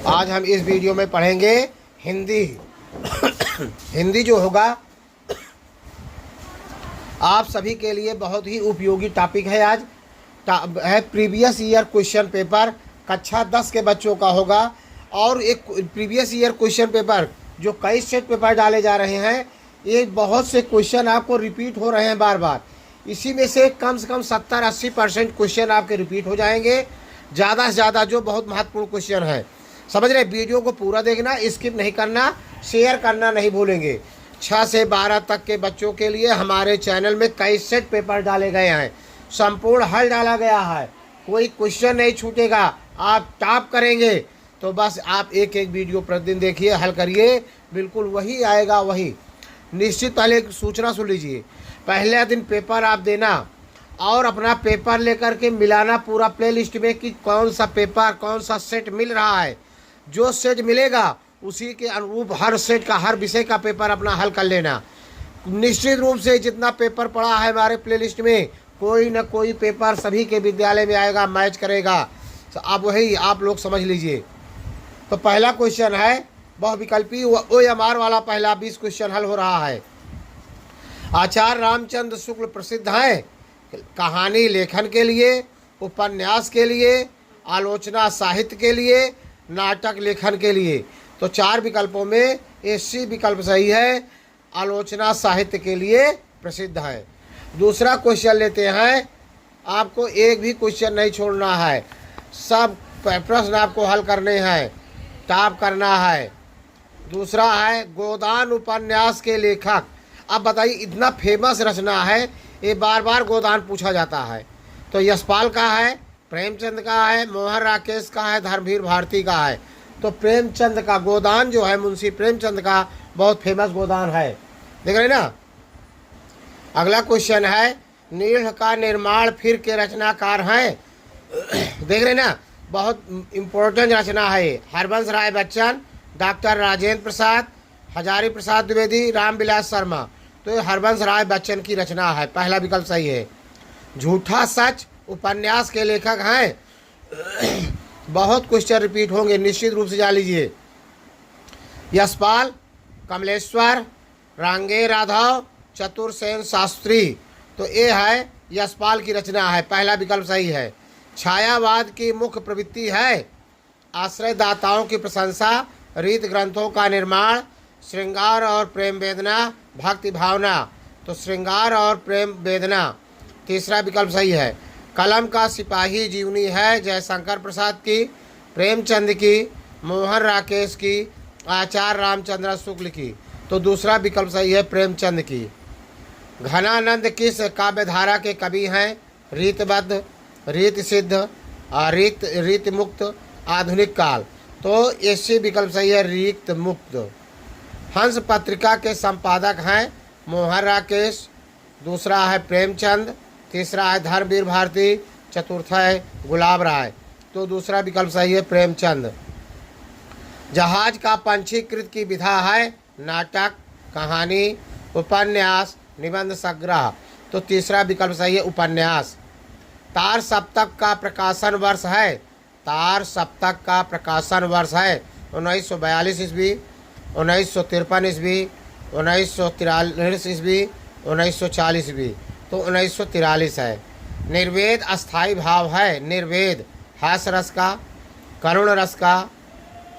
आज हम इस वीडियो में पढ़ेंगे हिंदी। हिंदी जो होगा आप सभी के लिए बहुत ही उपयोगी टॉपिक है। आज है प्रीवियस ईयर क्वेश्चन पेपर, कक्षा 10 के बच्चों का होगा। और एक प्रीवियस ईयर क्वेश्चन पेपर जो कई सेट पेपर डाले जा रहे हैं, ये बहुत से क्वेश्चन आपको रिपीट हो रहे हैं बार बार। इसी में से कम 70-80% क्वेश्चन आपके रिपीट हो जाएंगे, ज़्यादा से ज़्यादा जो बहुत महत्वपूर्ण क्वेश्चन है। समझ रहे, वीडियो को पूरा देखना, स्किप नहीं करना, शेयर करना नहीं भूलेंगे। 6 से 12 तक के बच्चों के लिए हमारे चैनल में कई सेट पेपर डाले गए हैं, संपूर्ण हल डाला गया है, कोई क्वेश्चन नहीं छूटेगा, आप टॉप करेंगे। तो बस आप एक एक वीडियो प्रतिदिन देखिए, हल करिए, बिल्कुल वही आएगा वही। निश्चित पहले एक सूचना सुन लीजिए, पहले दिन पेपर आप देना और अपना पेपर लेकर के मिलाना पूरा प्लेलिस्ट में कि कौन सा पेपर कौन सा सेट मिल रहा है। जो सेट मिलेगा उसी के अनुरूप हर सेट का हर विषय का पेपर अपना हल कर लेना। निश्चित रूप से जितना पेपर पड़ा है हमारे प्लेलिस्ट में, कोई न कोई पेपर सभी के विद्यालय में आएगा, मैच करेगा। तो अब वही आप लोग समझ लीजिए। तो पहला क्वेश्चन है बहुविकल्पी OMR वाला, पहला 20 क्वेश्चन हल हो रहा है। आचार्य रामचंद्र शुक्ल प्रसिद्ध हैं कहानी लेखन के लिए, उपन्यास के लिए, आलोचना साहित्य के लिए, नाटक लेखन के लिए। तो 4 विकल्पों में AC विकल्प सही है, आलोचना साहित्य के लिए प्रसिद्ध है। दूसरा क्वेश्चन लेते हैं, आपको एक भी क्वेश्चन नहीं छोड़ना है, सब प्रश्न आपको हल करने हैं, टॉप करना है। दूसरा है गोदान उपन्यास के लेखक। अब बताइए, इतना फेमस रचना है, ये बार बार गोदान पूछा जाता है। तो यशपाल का है, प्रेमचंद का है, मोहन राकेश का है, धर्मवीर भारती का है। तो प्रेमचंद का गोदान जो है, मुंशी प्रेमचंद का बहुत फेमस गोदान है। देख रहे ना। अगला क्वेश्चन है नीढ़ का निर्माण फिर के रचनाकार हैं। देख रहे ना, बहुत इम्पोर्टेंट रचना है। हरबंस राय बच्चन, डॉक्टर राजेंद्र प्रसाद, हजारी प्रसाद द्विवेदी, रामविलास शर्मा। तो ये हरबंस राय बच्चन की रचना है, पहला विकल्प सही है। झूठा सच उपन्यास के लेखक हैं। बहुत क्वेश्चन रिपीट होंगे, निश्चित रूप से जान लीजिए। यशपाल, कमलेश्वर, रांगे राघव, चतुर्सेन शास्त्री। तो ये है यशपाल की रचना है, पहला विकल्प सही है। छायावाद की मुख्य प्रवृत्ति है आश्रयदाताओं की प्रशंसा, रीत ग्रंथों का निर्माण, श्रृंगार और प्रेम वेदना, भक्ति भावना। तो श्रृंगार और प्रेम वेदना तीसरा विकल्प सही है। कलम का सिपाही जीवनी है जयशंकर प्रसाद की, प्रेमचंद की, मोहन राकेश की, आचार्य रामचंद्र शुक्ल की। तो दूसरा विकल्प सही है, प्रेमचंद की। घनानंद किस काव्यधारा के कवि हैं? रीतबद्ध, रीत सिद्ध, रीत मुक्त, आधुनिक काल। तो AC विकल्प सही है, रीत मुक्त। हंस पत्रिका के संपादक हैं मोहन राकेश, दूसरा है प्रेमचंद, तीसरा है धर्मवीर भारती, चतुर्थ है गुलाब राय। तो दूसरा विकल्प सही है, प्रेमचंद। जहाज का पंचीकृत की विधा है नाटक, कहानी, उपन्यास, निबंध संग्रह। तो तीसरा विकल्प सही है, उपन्यास। तार सप्तक का प्रकाशन वर्ष है, तार सप्तक का प्रकाशन वर्ष है 1942 ईस्वी, 1953 ईस्वी, 1943 ईस्वी, 1940 ईस्वी। तो 1943 है। निर्वेद अस्थाई भाव है, निर्वेद हास्य रस का, करुण रस का,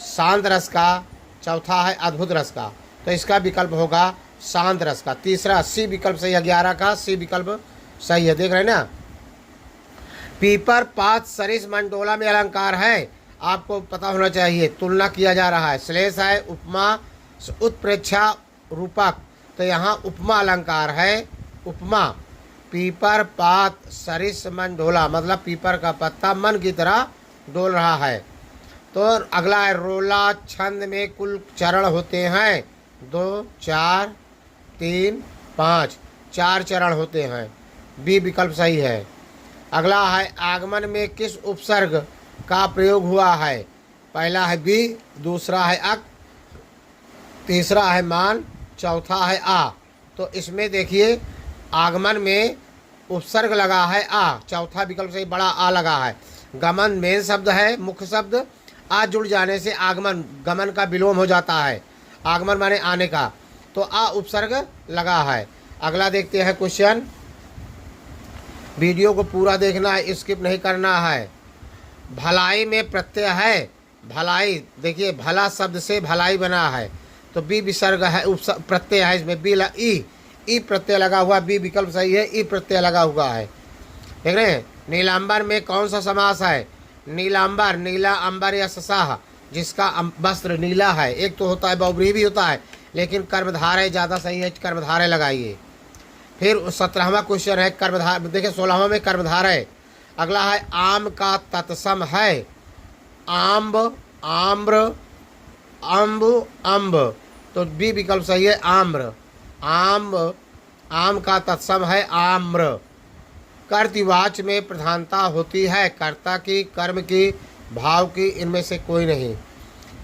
शांत रस का, चौथा है अद्भुत रस का। तो इसका विकल्प होगा शांत रस का। तीसरा C विकल्प सही है, 11 का C विकल्प सही है। देख रहे हैं ना। पीपर पात सरिस मंडोला में अलंकार है, आपको पता होना चाहिए, तुलना किया जा रहा है। श्लेष है उपमा, उत्प्रेक्षा, रूपक। तो यहाँ उपमा अलंकार है, उपमा। पीपर पात सरिस मन ढोला, मतलब पीपर का पत्ता मन की तरह डोल रहा है। तो अगला है रोला छंद में कुल चरण होते हैं 2, 4, 3, 5, 4 चरण होते हैं, B विकल्प सही है। अगला है आगमन में किस उपसर्ग का प्रयोग हुआ है? पहला है B, दूसरा है अक, तीसरा है मान, चौथा है आ। तो इसमें देखिए आगमन में उपसर्ग लगा है आ, चौथा विकल्प से बड़ा आ लगा है। गमन मेन शब्द है, मुख्य शब्द, आ जुड़ जाने से आगमन गमन का विलोम हो जाता है। आगमन माने आने का, तो आ उपसर्ग लगा है। अगला देखते हैं क्वेश्चन। वीडियो को पूरा देखना है, स्किप नहीं करना है। भलाई में प्रत्यय है। भलाई देखिए, भला शब्द से भलाई बना है, तो बी विसर्ग है, प्रत्यय है इसमें। बी ई प्रत्यय लगा हुआ, बी विकल्प सही है, ई प्रत्यय लगा हुआ है। देख रहे हैं। नीलांबर में कौन सा समास है? नीलांबर, नीला अंबर या ससाह, जिसका वस्त्र नीला है। एक तो होता है बहुब्रीहि भी होता है, लेकिन कर्मधारय ज़्यादा सही है, कर्मधारय लगाइए। फिर 17वां क्वेश्चन है कर्मधार, देखिए 16वां में कर्मधारय। अगला है आम का तत्सम है। आम्ब, आम्र, अम्ब, अम्ब, तो बी विकल्प सही है, आम्र। आम्ब, आम का तत्सम है आम्र। कर्तवाच में प्रधानता होती है, कर्ता की, कर्म की, भाव की, इनमें से कोई नहीं।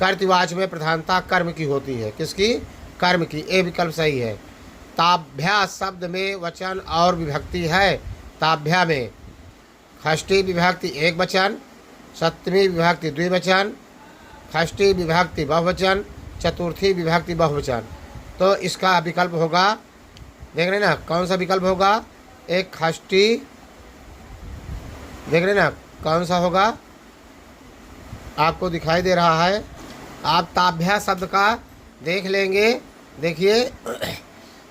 कर्तवाच में प्रधानता कर्म की होती है। किसकी? कर्म की। ए विकल्प सही है। ताभ्या शब्द में वचन और विभक्ति है। ताभ्या में षष्ठी विभक्ति एक वचन, सप्तमी विभक्ति द्विवचन, षष्ठी विभक्ति बहुवचन, चतुर्थी विभक्ति बहुवचन। तो इसका विकल्प होगा, देख रहे ना कौन सा विकल्प होगा? एक षष्ठी, देख रहे ना कौन सा होगा, आपको दिखाई दे रहा है। आप ताभ्या शब्द का देख लेंगे। देखिए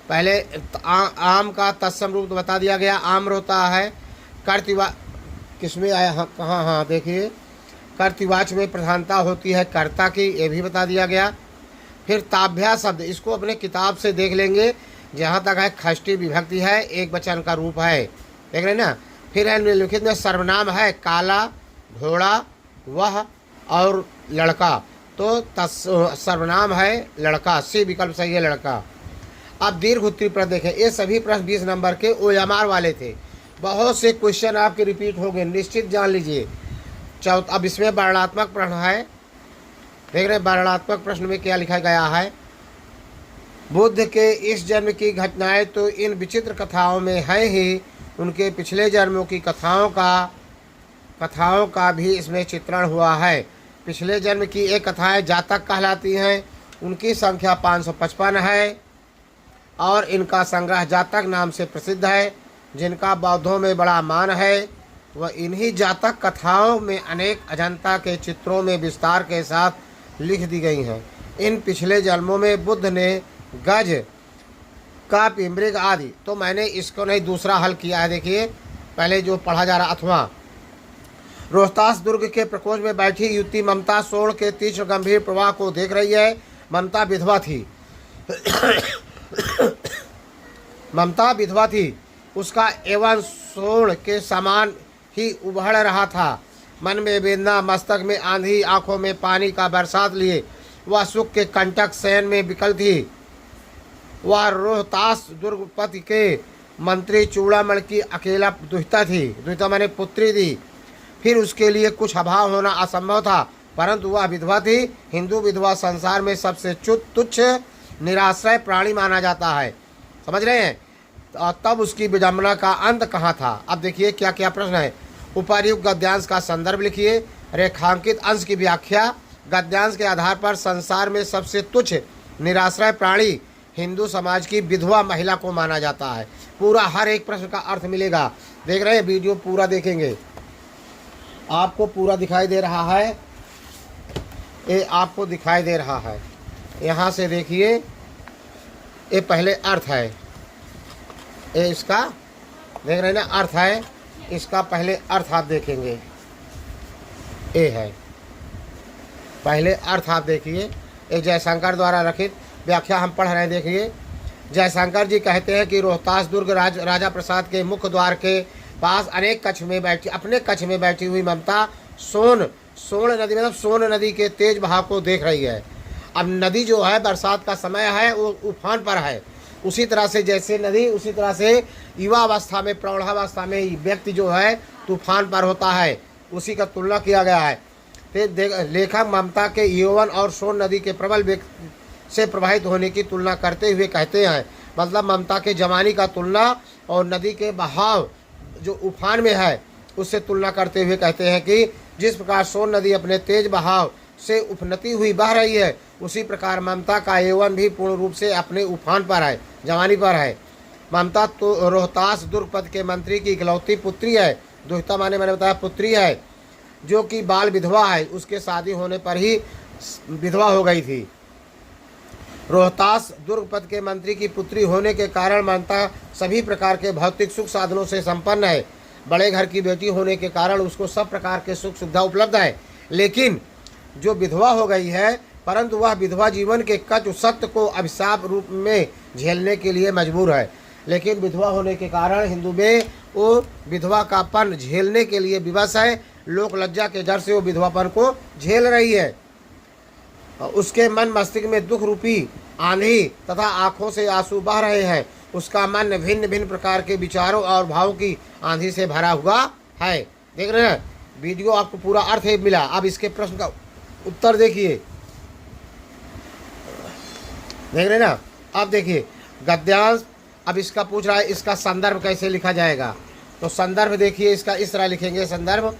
पहले आम का तत्सम रूप तो बता दिया गया, आम्र होता है। कर्तवा किसमें आया? हाँ, कहाँ? हाँ देखिए, कर्तवाच में प्रधानता होती है कर्ता की, ये भी बता दिया गया। फिर ताभ्या शब्द, इसको अपने किताब से देख लेंगे। जहाँ तक है षष्ठी विभक्ति है, एक वचन का रूप है, देख रहे ना। फिर है निम्नलिखित में सर्वनाम है काला, घोड़ा, वह और लड़का, तो सर्वनाम है लड़का, सी विकल्प सही है, लड़का। अब दीर्घ उत्तरी प्रश्न देखें। ये सभी प्रश्न 20 नंबर के ओएमआर वाले थे। बहुत से क्वेश्चन आपके रिपीट हो गए, निश्चित जान लीजिए। अब इसमें वर्णनात्मक प्रश्न है, देख रहे हैं। वर्णनात्मक प्रश्न में क्या लिखा गया है? बुद्ध के इस जन्म की घटनाएं तो इन विचित्र कथाओं में है ही, उनके पिछले जन्मों की कथाओं का भी इसमें चित्रण हुआ है। पिछले जन्म की एक कथाएं जातक कहलाती हैं, उनकी संख्या 555 है और इनका संग्रह जातक नाम से प्रसिद्ध है, जिनका बौद्धों में बड़ा मान है। वह इन्हीं जातक कथाओं में अनेक अजंता के चित्रों में विस्तार के साथ लिख दी गई हैं। इन पिछले जन्मों में बुद्ध ने गज, कप, मृग आदि, तो मैंने इसको नहीं दूसरा हल किया है। देखिए पहले जो पढ़ा जा रहा। अथवा रोहतास दुर्ग के प्रकोष्ठ में बैठी युवती ममता सोण के तीक्ष्ण गंभीर प्रवाह को देख रही है। ममता विधवा थी ममता विधवा थी, उसका एवं सोण के समान ही उभड़ रहा था। मन में वेदना, मस्तक में आंधी, आंखों में पानी का बरसात लिए वह सुख के कंटक शयन में विकल थी। वह रोहतास दुर्गपति के मंत्री चूड़ामणि की अकेला दुहिता थी। दुहिता माने पुत्री थी। फिर उसके लिए कुछ अभाव होना असंभव था, परंतु वह विधवा थी। हिंदू विधवा संसार में सबसे तुच्छ निराश्रय प्राणी माना जाता है, समझ रहे हैं। तब उसकी विडंबना का अंत कहाँ था? अब देखिए क्या क्या प्रश्न है। उपर्युक्त गद्यांश का संदर्भ लिखिए। रेखांकित अंश की व्याख्या। गद्यांश के आधार पर संसार में सबसे तुच्छ निराश्रय प्राणी हिंदू समाज की विधवा महिला को माना जाता है। पूरा हर एक प्रश्न का अर्थ मिलेगा। देख रहे हैं, वीडियो पूरा देखेंगे, आपको पूरा दिखाई दे रहा है। ये आपको दिखाई दे रहा है, यहाँ से देखिए। ये पहले अर्थ है, ये इसका देख रहे हैं ना, अर्थ है। इसका पहले अर्थ आप देखेंगे, ये है पहले अर्थ आप देखिए। ये जयशंकर द्वारा रचित व्याख्या हम पढ़ रहे हैं। देखिए, जयशंकर जी कहते हैं कि रोहतास दुर्ग राजा प्रसाद के मुख्य द्वार के पास अनेक कक्ष में बैठी, अपने कक्ष में बैठी हुई ममता सोन नदी, मतलब सोन नदी के तेज बहाव को देख रही है। अब नदी जो है, बरसात का समय है, वो उफान पर है। उसी तरह से जैसे नदी, उसी तरह से युवावस्था में, प्रौढ़ावस्था में व्यक्ति जो है तूफान पर होता है, उसी का तुलना किया गया है। लेखक ममता के यौवन और सोन नदी के प्रबल से प्रभावित होने की तुलना करते हुए कहते हैं, मतलब ममता के जवानी का तुलना और नदी के बहाव जो उफान में है उससे तुलना करते हुए कहते हैं कि जिस प्रकार सोन नदी अपने तेज बहाव से उपनति हुई बह रही है, उसी प्रकार ममता का यौवन भी पूर्ण रूप से अपने उफान पर है, जवानी पर है। ममता तो रोहतास दुर्ग पद के मंत्री की इकलौती पुत्री है। दुहिता मैंने बताया पुत्री है, जो कि बाल विधवा है। उसके शादी होने पर ही विधवा हो गई थी। रोहतास दुर्ग पद के मंत्री की पुत्री होने के कारण ममता सभी प्रकार के भौतिक सुख साधनों से संपन्न है। बड़े घर की बेटी होने के कारण उसको सब प्रकार के सुख सुविधा उपलब्ध है। लेकिन जो विधवा हो गई है, परंतु वह विधवा जीवन के कटु सत्य को अभिशाप रूप में झेलने के लिए मजबूर है। लेकिन विधवा होने के कारण हिंदू में वो विधवा का पन झेलने के लिए विवश है। लोक लज्जा के डर से वो विधवापन को झेल रही है। उसके मन मस्तिष्क में दुख रूपी आंधी तथा आंखों से आंसू बह रहे हैं। उसका मन भिन्न भिन्न प्रकार के विचारों और भावों की आंधी से भरा हुआ है। देख रहे हैं, वीडियो आपको पूरा अर्थ मिला। अब इसके प्रश्न का उत्तर देखिए, देख रहे ना। अब देखिए गद्यांश, अब इसका पूछ रहा है इसका संदर्भ कैसे लिखा जाएगा। तो संदर्भ देखिए, इसका इस तरह लिखेंगे। संदर्भ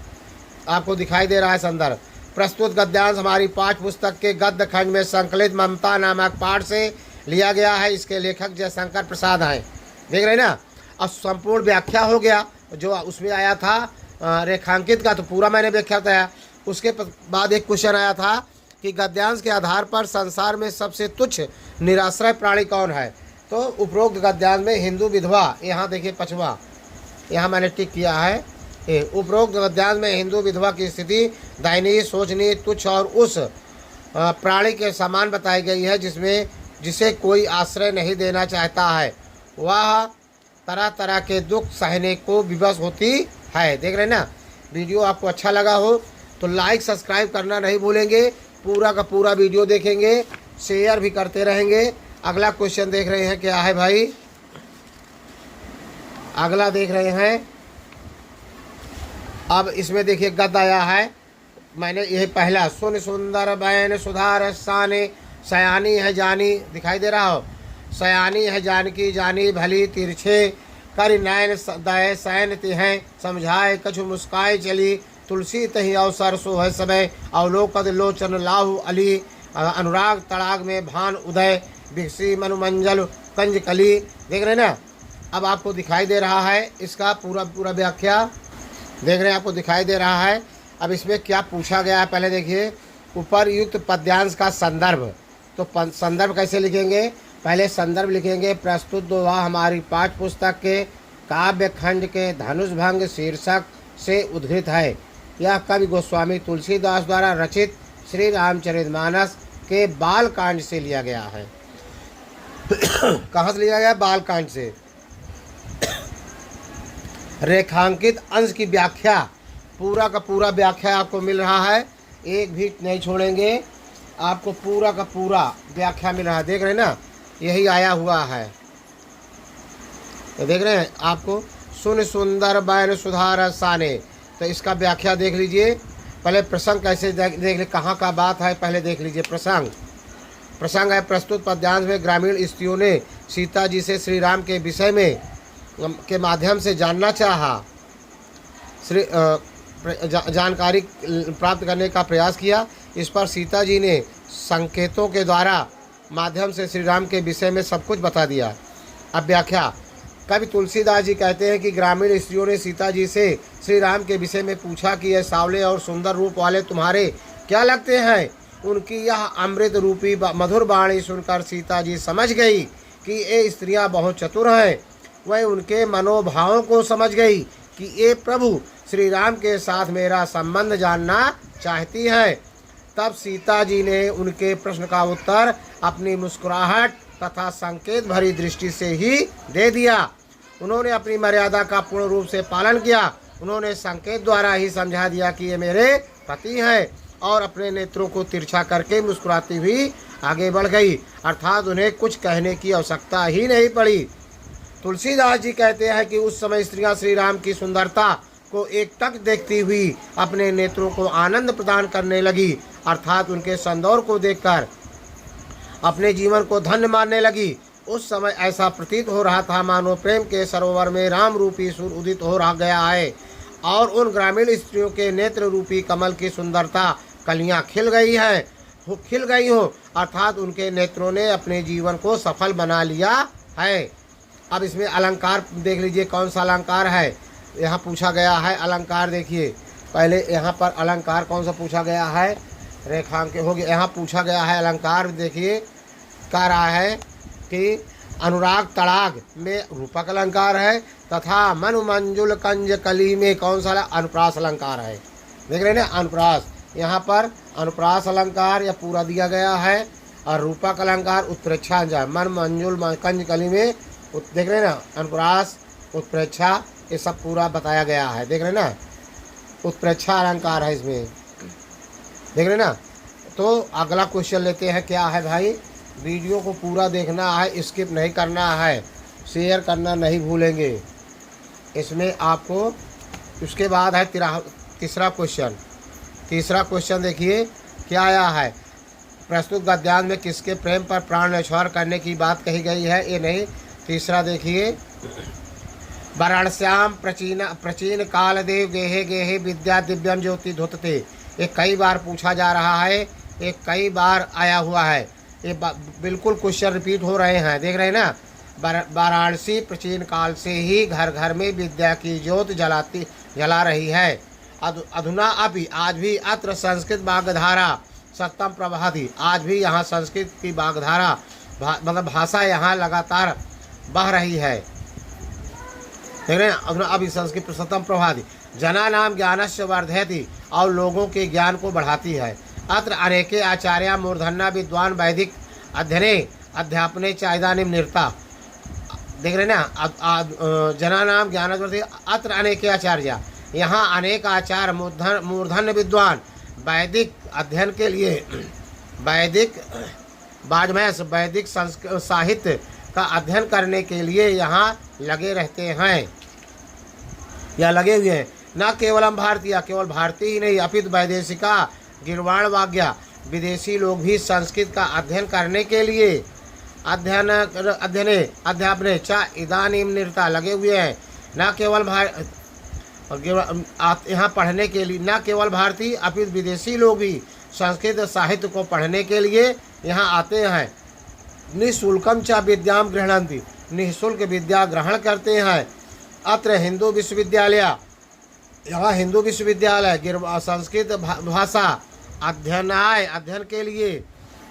आपको दिखाई दे रहा है। संदर्भ प्रस्तुत गद्यांश हमारी पाठ्य पुस्तक के गद्य खंड में संकलित ममता नामक पाठ से लिया गया है। इसके लेखक जयशंकर प्रसाद हैं। देख रहे ना। अब संपूर्ण व्याख्या हो गया, जो उसमें आया था रेखांकित का, तो पूरा मैंने व्याख्या बताया। उसके बाद एक क्वेश्चन आया था कि गद्यांश के आधार पर संसार में सबसे तुच्छ निराश्रय प्राणी कौन है। तो उपरोक्त गद्यांश में हिंदू विधवा, यहाँ देखिए पछवा, यहाँ मैंने टिक किया है। उपरोक्त गद्यांश में हिंदू विधवा की स्थिति दयनीय, शोचनीय, तुच्छ और उस प्राणी के समान बताई गई है जिसे कोई आश्रय नहीं देना चाहता है। वह तरह तरह के दुख सहने को विवश होती है। देख रहे ना। वीडियो आपको अच्छा लगा हो तो लाइक सब्सक्राइब करना नहीं भूलेंगे। पूरा का पूरा वीडियो देखेंगे, शेयर भी करते रहेंगे। अगला क्वेश्चन देख रहे हैं, क्या है भाई। अगला देख रहे हैं, अब इसमें देखिए गद्य आया है। मैंने यही पहला, सुन सुंदर बैन सुधार साने, सयानी है जानी, दिखाई दे रहा हो। सयानी है जानकी, जानी भली तिरछे, कर नैन दय सैन तिहें, समझाए कछु मुस्काए चली, तुलसी तही अवसर सो है समय, अवलोकद लोचन लाहु अली, अनुराग तड़ाग में भान उदय, बिकसी मनुमंजल कंज कली। देख रहे ना। अब आपको दिखाई दे रहा है इसका पूरा व्याख्या, देख रहे हैं, आपको दिखाई दे रहा है। अब इसमें क्या पूछा गया है, पहले देखिए। उपरयुक्त पद्यांश का संदर्भ, तो संदर्भ कैसे लिखेंगे। पहले संदर्भ लिखेंगे, प्रस्तुत दोहा हमारी पाठ्य पुस्तक के काव्य खंड के धनुष भंग शीर्षक से उद्धृत है। यह कवि गोस्वामी तुलसीदास द्वारा रचित श्री रामचरितमानस के बालकांड से लिया गया है। कहाँ से लिया गया? बालकांड से। रेखांकित अंश की व्याख्या, पूरा का पूरा व्याख्या आपको मिल रहा है, एक भी नहीं छोड़ेंगे, आपको पूरा का पूरा व्याख्या मिल रहा है। देख रहे हैं ना, यही आया हुआ है। तो देख रहे हैं आपको, सुन सुंदर बैन सुधार साने, तो इसका व्याख्या देख लीजिए। पहले प्रसंग कैसे देख लीजिए, कहाँ का बात है पहले देख लीजिए। प्रसंग है, प्रस्तुत पद्यांश में ग्रामीण स्त्रियों ने सीता जी से श्री राम के विषय में के माध्यम से जानना चाहा, जानकारी प्राप्त करने का प्रयास किया। इस पर सीता जी ने संकेतों के द्वारा माध्यम से श्री राम के विषय में सब कुछ बता दिया। अब व्याख्या, कवि तुलसीदास जी कहते हैं कि ग्रामीण स्त्रियों ने सीता जी से श्री राम के विषय में पूछा कि यह सांवले और सुंदर रूप वाले तुम्हारे क्या लगते हैं। उनकी यह अमृत रूपी मधुर वाणी सुनकर सीता जी समझ गई कि ये स्त्रियां बहुत चतुर हैं। वह उनके मनोभावों को समझ गई कि ये प्रभु श्री राम के साथ मेरा संबंध जानना चाहती हैं। तब सीता जी ने उनके प्रश्न का उत्तर अपनी मुस्कुराहट तथा संकेत भरी दृष्टि से ही दे दिया। उन्होंने अपनी मर्यादा का पूर्ण रूप से पालन किया। उन्होंने संकेत द्वारा ही समझा दिया कि ये मेरे पति हैं, और अपने नेत्रों को तिरछा करके मुस्कुराती हुई आगे बढ़ गई, अर्थात उन्हें कुछ कहने की आवश्यकता ही नहीं पड़ी। तुलसीदास जी कहते हैं कि उस समय स्त्रियां श्री राम की सुंदरता को एकटक देखती हुई अपने नेत्रों को आनंद प्रदान करने लगी, अर्थात उनके सौंदर्य को देखकर अपने जीवन को धन्य मानने लगी। उस समय ऐसा प्रतीत हो रहा था मानो प्रेम के सरोवर में राम रूपी सूर्य उदित हो रहा गया है, और उन ग्रामीण स्त्रियों के नेत्र रूपी कमल की सुंदरता कलियां खिल गई है, खिल गई हो, अर्थात उनके नेत्रों ने अपने जीवन को सफल बना लिया है। अब इसमें अलंकार देख लीजिए, कौन सा अलंकार है यहाँ पूछा गया है। अलंकार देखिए, पहले यहाँ पर अलंकार कौन सा पूछा गया है, रेखांकित हो गया। यहाँ पूछा गया है अलंकार, देखिए कह रहा है कि अनुराग तड़ाग में रूपक अलंकार है, तथा मनु मंजुल कंज कली में कौन सा अनुप्रास अलंकार है। देख रहे हैं ना, अनुप्रास, यहाँ पर अनुप्रास अलंकार या पूरा दिया गया है, और रूपक अलंकार उत्प्रेक्षा मन मंजुल कंज कली में देख रहे हैं ना, अनुप्रास उत्प्रेक्षा ये सब पूरा बताया गया है। देख रहे हैं ना, उत्प्रेक्षा अलंकार है इसमें, देख रहे हैं ना। तो अगला क्वेश्चन लेते हैं, क्या है भाई, वीडियो को पूरा देखना है, स्किप नहीं करना है, शेयर करना नहीं भूलेंगे इसमें आपको। उसके बाद है तीसरा क्वेश्चन। तीसरा क्वेश्चन देखिए क्या आया है, प्रस्तुत गद्यांश में किसके प्रेम पर प्राण न्यौछावर करने की बात कही गई है। ये नहीं, तीसरा देखिए, वाराणस्याम प्राचीन काल देव गेहे गेहे विद्या दिव्यम ज्योति धुतते। ये कई बार पूछा जा रहा है, ये कई बार आया हुआ है, ये बिल्कुल क्वेश्चन रिपीट हो रहे हैं। देख रहे हैं ना, वाराणसी प्राचीन काल से ही घर घर में विद्या की ज्योत जला रही है। अधुना अभी आज भी अत्र संस्कृत बागधारा सत्तम प्रभाती, आज भी यहाँ संस्कृत की बागधारा मतलब भाषा यहाँ लगातार बह रही है। देख रहे हैं, अधुना अभी संस्कृत सत्तम प्रभाती जना नाम ज्ञानस्य वर्धयति, और लोगों के ज्ञान को बढ़ाती है। अत्र अनेके आचार्य मूर्धन्या विद्वान वैदिक अध्ययने अध्यापने च इदानीं निरता। देख रहे हैं ना, जना नाम ज्ञानवर्धयति, अत्र अनेके आचार्य, यहाँ अनेक आचार्य मूर्धन्य विद्वान वैदिक अध्ययन के लिए, वैदिक वाङ्मय वैदिक साहित्य का अध्ययन करने के लिए यहाँ लगे रहते हैं या लगे हुए हैं। न केवलम भारतीय, केवल भारतीय ही नहीं, अपितु वैदेशिका गिरवाण वाग्या, विदेशी लोग भी संस्कृत का अध्ययन करने के लिए अध्यापने च इदानीं निरता लगे हुए हैं। न केवल यहाँ पढ़ने के लिए, न केवल भारतीय अपितु विदेशी लोग भी संस्कृत साहित्य को पढ़ने के लिए यहाँ आते हैं। निःशुल्कम च विद्याम गृह्णन्ति, निःशुल्क विद्या ग्रहण करते हैं। अत्र हिंदू विश्वविद्यालय, यहाँ हिंदू विश्वविद्यालय संस्कृत भाषा अध्ययन के लिए।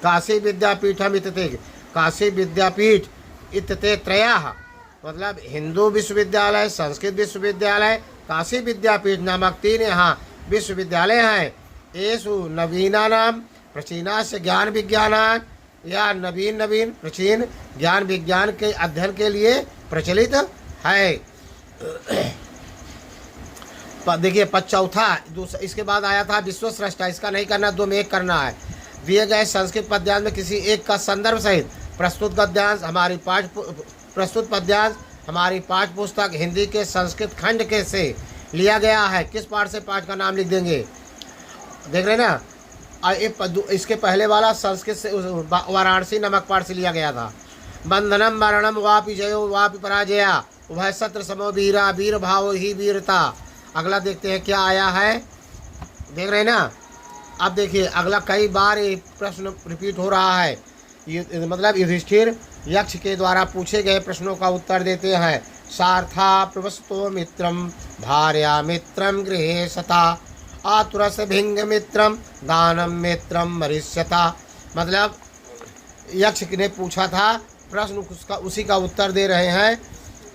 काशी विद्यापीठम इतते, काशी विद्यापीठ इतते त्रयः, मतलब हिंदू विश्वविद्यालय, संस्कृत विश्वविद्यालय, काशी विद्यापीठ नामक 3 यहाँ विश्वविद्यालय हैं। येषु नवीनानाम प्राचीनास्य ज्ञान विज्ञान, या नवीन प्राचीन ज्ञान विज्ञान के अध्ययन के लिए प्रचलित है। देखिए चौथा, इसके बाद आया था विश्व स्रष्टा, इसका नहीं करना, 2 में 1 करना है। दिए गए संस्कृत पद्यांश में किसी एक का संदर्भ सहित प्रस्तुत पद्यांश हमारी पाठ्य पुस्तक हिंदी के संस्कृत खंड के से लिया गया है। किस पाठ से पाठ का नाम लिख देंगे, देख रहे हैं ना। इसके पहले वाला संस्कृत से वाराणसी नमक पाठ से लिया गया था। बंधनम मरणम वापि जयो वापि पराजया, उभय सत्र समो वीरा, वीर भाव ही वीरता। अगला देखते हैं क्या आया है, देख रहे हैं ना। अब देखिए अगला, कई बार ये प्रश्न रिपीट हो रहा है, मतलब युधिष्ठिर यक्ष के द्वारा पूछे गए प्रश्नों का उत्तर देते हैं। सार्था प्रवस्तो मित्रम भार्या मित्रम गृहे सता, आतुरस भिंग मित्रम दानम मित्रम मरिष्यता। मतलब यक्ष ने पूछा था प्रश्न, उसका उसी का उत्तर दे रहे हैं।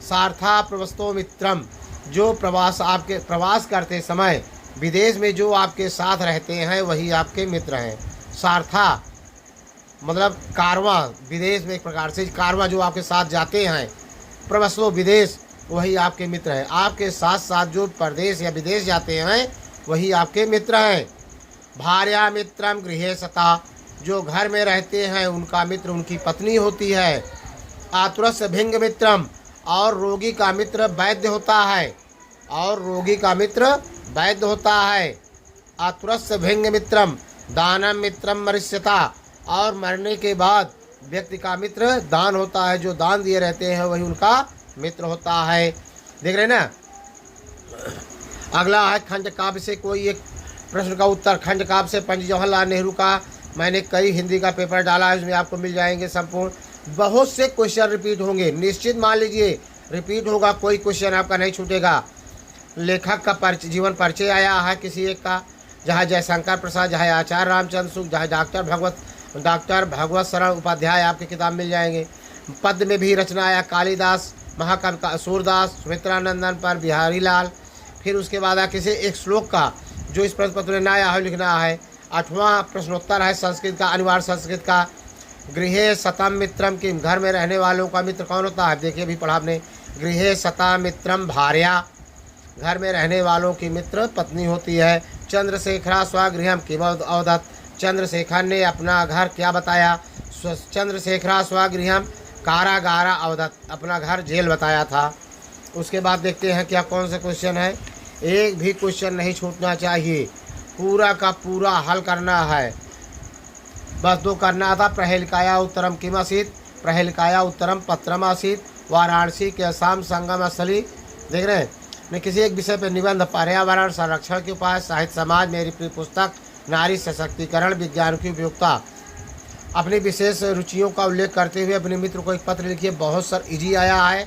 सार्था प्रवस्तो मित्रम, जो प्रवास करते समय विदेश में जो आपके साथ रहते हैं वही आपके मित्र हैं। सार्था मतलब कारवां, विदेश में एक प्रकार से कारवां जो आपके साथ जाते हैं, प्रवसो विदेश, वही आपके मित्र हैं। आपके साथ साथ जो परदेश या विदेश जाते हैं वही आपके मित्र हैं। भार्या मित्रम गृहे सता, जो घर में रहते हैं उनका मित्र उनकी पत्नी होती है। आतुरस भिंग मित्रम, और रोगी का मित्र वैद्य होता है, और रोगी का मित्र वैद्य होता है। आतुरस भिंग मित्रम दानम मित्रम मरिष्यता, और मरने के बाद व्यक्ति का मित्र दान होता है, जो दान दिए रहते हैं वही उनका मित्र होता है। देख रहे हैं ना। अगला है खंड काव्य से कोई एक प्रश्न का उत्तर खंड काव्य से पंडित जवाहरलाल नेहरू का मैंने कई हिंदी का पेपर डाला है, उसमें आपको मिल जाएंगे संपूर्ण। बहुत से क्वेश्चन रिपीट होंगे, निश्चित मान लीजिए रिपीट होगा, कोई क्वेश्चन आपका नहीं छूटेगा। लेखक का जीवन परिचय आया है किसी एक का, जहाँ जयशंकर प्रसाद, जहाँ आचार्य रामचंद्र शुक्ल, जहाँ डॉक्टर भगवत शरण उपाध्याय आपकी किताब मिल जाएंगे। पद्य में भी रचना आया कालिदास, महाकवि का सूरदास, सुमित्रानंदन पर बिहारी लाल। फिर उसके बाद किसी एक श्लोक का जो इस प्रश्न पत्र में नया है लिखना है। 8वां प्रश्नोत्तर है संस्कृत का, अनिवार्य संस्कृत का। गृहे सतम मित्रम की, घर में रहने वालों का मित्र कौन होता है, देखिए भी पढ़ा आपने। गृहे सता मित्रम भार्या, घर में रहने वालों की मित्र पत्नी होती है। चंद्रशेखरा स्वगृहम किमवद अवदत्, चंद्रशेखर ने अपना घर क्या बताया। चंद्रशेखरा स्वगृहम कारागारा अवदत्, अपना घर जेल बताया था। उसके बाद देखते हैं क्या कौन से क्वेश्चन है। एक भी क्वेश्चन नहीं छूटना चाहिए, पूरा का पूरा हल करना है। बस दो करना था। प्रहेलिकाया उत्तरम किमासीत, प्रहेलिकाया उत्तरम पत्रम आसीत, वाराणसी के शाम संगम स्थली। देख रहे हैं, मैं किसी एक विषय पर निबंध, पर्यावरण संरक्षण के उपाय, साहित्य समाज, मेरी प्रिय पुस्तक, नारी सशक्तिकरण, विज्ञान की उपयोगिता। अपनी विशेष रुचियों का उल्लेख करते हुए अपने मित्र को एक पत्र लिखिए। बहुत सर इजी आया है,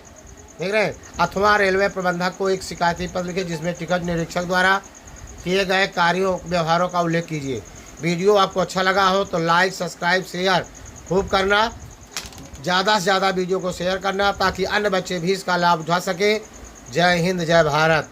देख रहे हैं। अथवा रेलवे प्रबंधक को एक शिकायती पत्र लिखिए जिसमें टिकट निरीक्षक द्वारा किए गए कार्यों व्यवहारों का उल्लेख कीजिए। वीडियो आपको अच्छा लगा हो तो लाइक सब्सक्राइब शेयर खूब करना, ज़्यादा से ज़्यादा वीडियो को शेयर करना ताकि अन्य बच्चे भी इसका लाभ उठा सकें। जय हिंद, जय भारत।